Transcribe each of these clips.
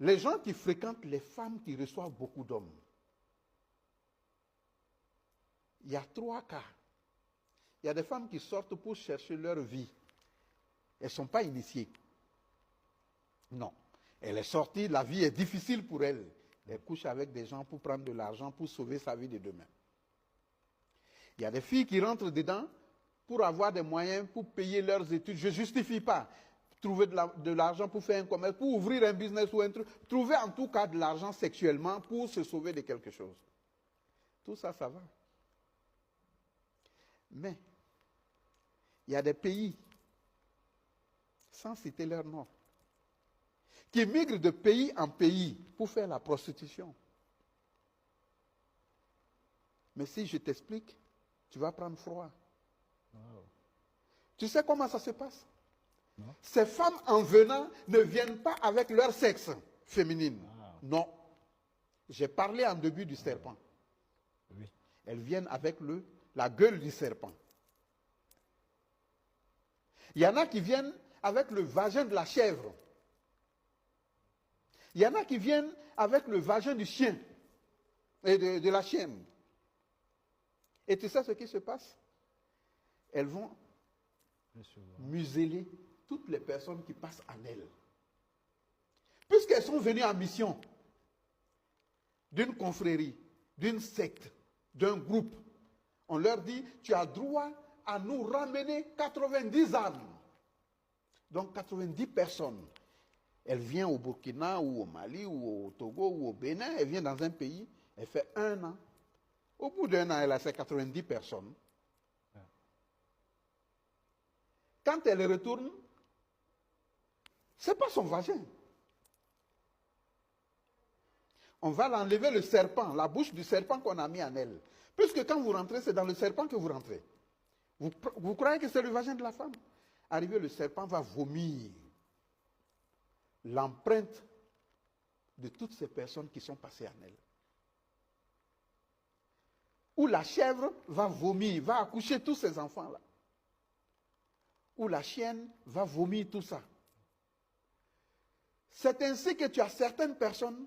Les gens qui fréquentent les femmes qui reçoivent beaucoup d'hommes, il y a 3 cas. Il y a des femmes qui sortent pour chercher leur vie. Elles ne sont pas initiées. Non. Elle est sortie, la vie est difficile pour elle. Elle couche avec des gens pour prendre de l'argent, pour sauver sa vie de demain. Il y a des filles qui rentrent dedans pour avoir des moyens pour payer leurs études. Je ne justifie pas. Trouver de l'argent pour faire un commerce, pour ouvrir un business ou un truc. Trouver en tout cas de l'argent sexuellement pour se sauver de quelque chose. Tout ça, ça va. Mais, il y a des pays, sans citer leur nom, qui migrent de pays en pays pour faire la prostitution. Mais si je t'explique, tu vas prendre froid. Wow. Tu sais comment ça se passe? Non. Ces femmes en venant ne viennent pas avec leur sexe féminin. Wow. Non. J'ai parlé en début du serpent. Oui. Elles viennent avec la gueule du serpent. Il y en a qui viennent avec le vagin de la chèvre. Il y en a qui viennent avec le vagin du chien et de la chienne. Et tu sais ce qui se passe? Elles vont museler toutes les personnes qui passent en elles. Puisqu'elles sont venues en mission d'une confrérie, d'une secte, d'un groupe, on leur dit, tu as droit à nous ramener 90 âmes. Donc 90 personnes. Elle vient au Burkina ou au Mali ou au Togo ou au Bénin, elle vient dans un pays, elle fait 1 an. Au bout d'1 an, elle a ses 90 personnes. Quand elle retourne, ce n'est pas son vagin. On va l'enlever le serpent, la bouche du serpent qu'on a mis en elle. Puisque quand vous rentrez, c'est dans le serpent que vous rentrez. Vous croyez que c'est le vagin de la femme? Arrivé, le serpent va vomir l'empreinte de toutes ces personnes qui sont passées en elle. Ou la chèvre va vomir, va accoucher tous ces enfants-là. Ou la chienne va vomir tout ça. C'est ainsi que tu as certaines personnes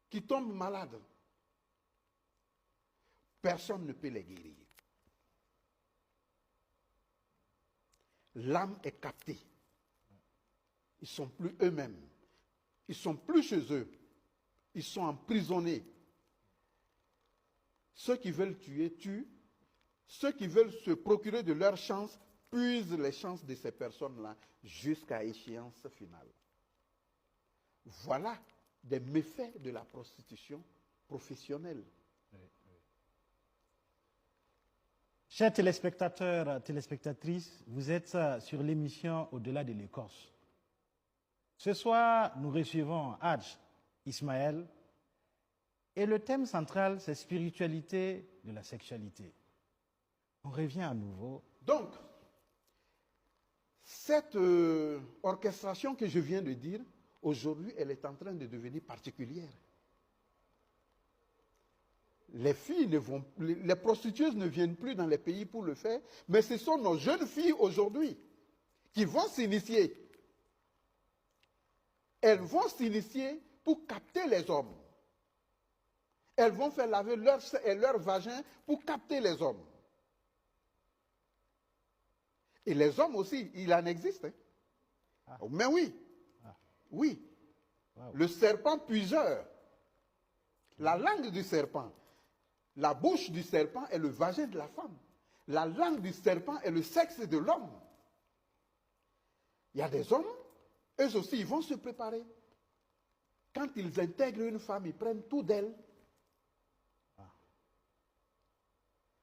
qui tombent malades. Personne ne peut les guérir. L'âme est captée. Ils ne sont plus eux-mêmes. Ils ne sont plus chez eux. Ils sont emprisonnés. Ceux qui veulent tuer, tuent. Ceux qui veulent se procurer de leur chance, puisent les chances de ces personnes-là jusqu'à échéance finale. Voilà des méfaits de la prostitution professionnelle. Oui, oui. Chers téléspectateurs, téléspectatrices, vous êtes sur l'émission Au-delà de l'écorce. Ce soir, nous recevons Hadj Ismaël et le thème central, c'est spiritualité de la sexualité. On revient à nouveau. Donc, cette orchestration que je viens de dire, aujourd'hui, elle est en train de devenir particulière. Les filles les prostituées ne viennent plus dans les pays pour le faire, mais ce sont nos jeunes filles aujourd'hui qui vont s'initier. Elles vont s'initier pour capter les hommes. Elles vont faire laver leur vagin pour capter les hommes. Et les hommes aussi, il en existe. Hein? Ah. Mais oui, oui. Wow. Le serpent puiseur, la langue du serpent, la bouche du serpent est le vagin de la femme. La langue du serpent est le sexe de l'homme. Il y a des hommes, eux aussi, ils vont se préparer. Quand ils intègrent une femme, ils prennent tout d'elle.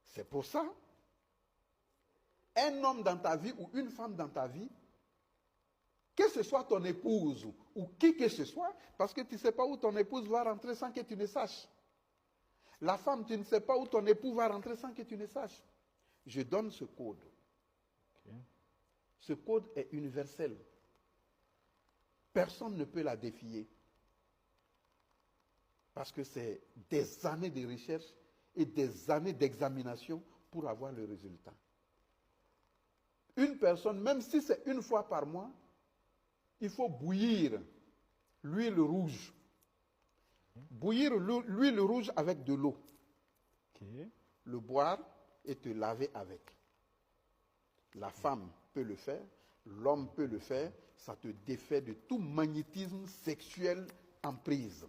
C'est pour ça, un homme dans ta vie ou une femme dans ta vie, que ce soit ton épouse ou qui que ce soit, parce que tu ne sais pas où ton épouse va rentrer sans que tu ne saches. La femme, tu ne sais pas où ton époux va rentrer sans que tu ne saches. Je donne ce code. Okay. Ce code est universel. Personne ne peut la défier. Parce que c'est des années de recherche et des années d'examination pour avoir le résultat. Une personne, même si c'est une fois par mois, il faut bouillir l'huile rouge. Bouillir l'huile rouge avec de l'eau. Ok. Le boire et te laver avec. La femme peut le faire, l'homme peut le faire, ça te défait de tout magnétisme sexuel en prise.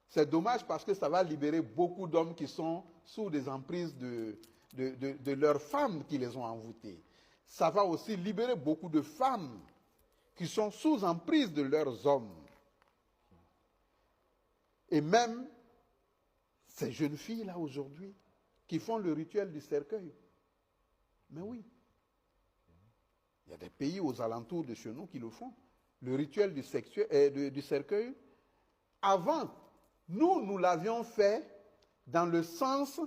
C'est dommage parce que ça va libérer beaucoup d'hommes qui sont sous des emprises de leurs femmes qui les ont envoûtés. Ça va aussi libérer beaucoup de femmes qui sont sous emprise de leurs hommes. Et même ces jeunes filles-là aujourd'hui qui font le rituel du cercueil. Mais oui, il y a des pays aux alentours de chez nous qui le font. Le rituel du cercueil, avant, nous l'avions fait dans le sens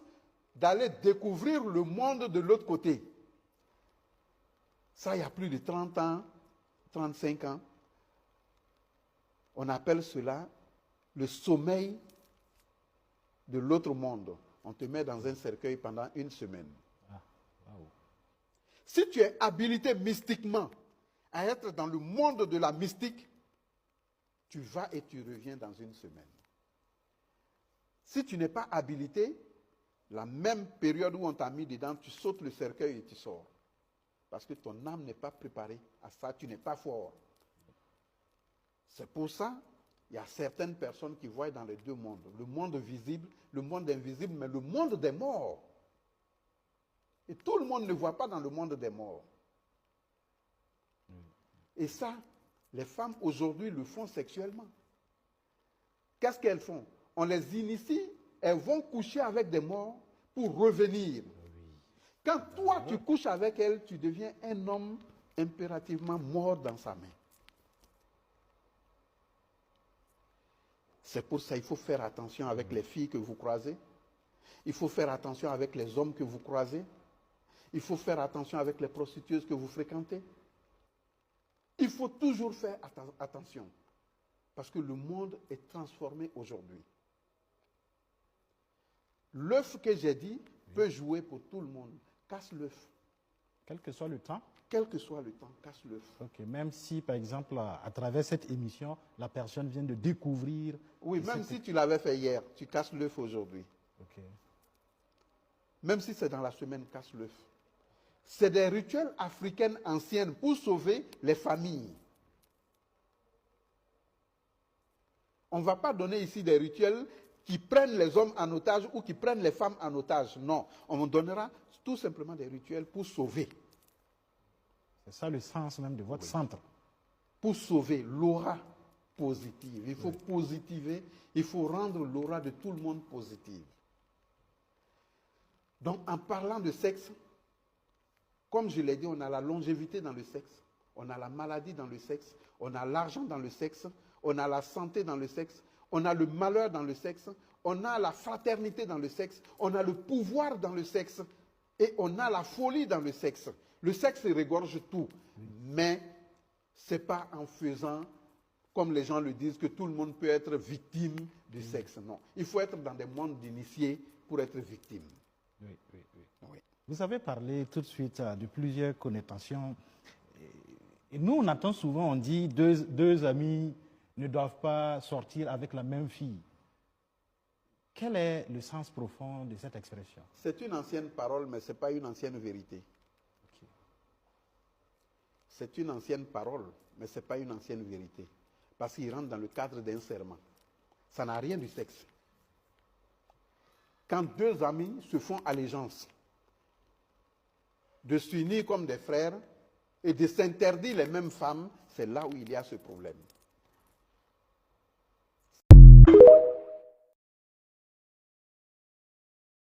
d'aller découvrir le monde de l'autre côté. Ça, il y a plus de 30 ans, 35 ans. On appelle cela le sommeil de l'autre monde. On te met dans un cercueil pendant une semaine. Ah, wow. Si tu es habilité mystiquement à être dans le monde de la mystique, tu vas et tu reviens dans une semaine. Si tu n'es pas habilité, la même période où on t'a mis dedans, tu sautes le cercueil et tu sors. Parce que ton âme n'est pas préparée à ça, tu n'es pas fort. C'est pour ça, il y a certaines personnes qui voient dans les deux mondes. Le monde visible, le monde invisible, mais le monde des morts. Et tout le monde ne voit pas dans le monde des morts. Et ça, les femmes aujourd'hui le font sexuellement. Qu'est-ce qu'elles font? On les initie, elles vont coucher avec des morts pour revenir. Quand toi tu couches avec elles, tu deviens un homme impérativement mort dans sa main. C'est pour ça qu'il faut faire attention avec les filles que vous croisez. Il faut faire attention avec les hommes que vous croisez. Il faut faire attention avec les prostituées que vous fréquentez. Il faut toujours faire attention. Parce que le monde est transformé aujourd'hui. L'œuf que j'ai dit peut jouer pour tout le monde. Casse l'œuf. Quel que soit le temps? Quel que soit le temps, casse l'œuf. Ok, même si, par exemple, à travers cette émission, la personne vient de découvrir... Oui, même si tu l'avais fait hier, tu casses l'œuf aujourd'hui. Ok. Même si c'est dans la semaine, casse l'œuf. C'est des rituels africains anciens pour sauver les familles. On ne va pas donner ici des rituels qui prennent les hommes en otage ou qui prennent les femmes en otage. Non, on donnera tout simplement des rituels pour sauver. C'est ça le sens même de votre centre. Pour sauver l'aura positive. Il faut positiver, il faut rendre l'aura de tout le monde positive. Donc en parlant de sexe, comme je l'ai dit, on a la longévité dans le sexe, on a la maladie dans le sexe, on a l'argent dans le sexe, on a la santé dans le sexe, on a le malheur dans le sexe, on a la fraternité dans le sexe, on a le pouvoir dans le sexe et on a la folie dans le sexe. Le sexe regorge tout, mais ce n'est pas en faisant, comme les gens le disent, que tout le monde peut être victime du sexe. Non, il faut être dans des mondes d'initiés pour être victime. Oui, oui, oui. Oui. Vous avez parlé tout de suite de plusieurs connotations. Et nous, on entend souvent, on dit, deux amis ne doivent pas sortir avec la même fille. Quel est le sens profond de cette expression? C'est une ancienne parole, mais ce n'est pas une ancienne vérité. Okay. C'est une ancienne parole, mais ce n'est pas une ancienne vérité. Parce qu'il rentre dans le cadre d'un serment. Ça n'a rien du sexe. Quand deux amis se font allégeance, de s'unir comme des frères et de s'interdire les mêmes femmes, c'est là où il y a ce problème.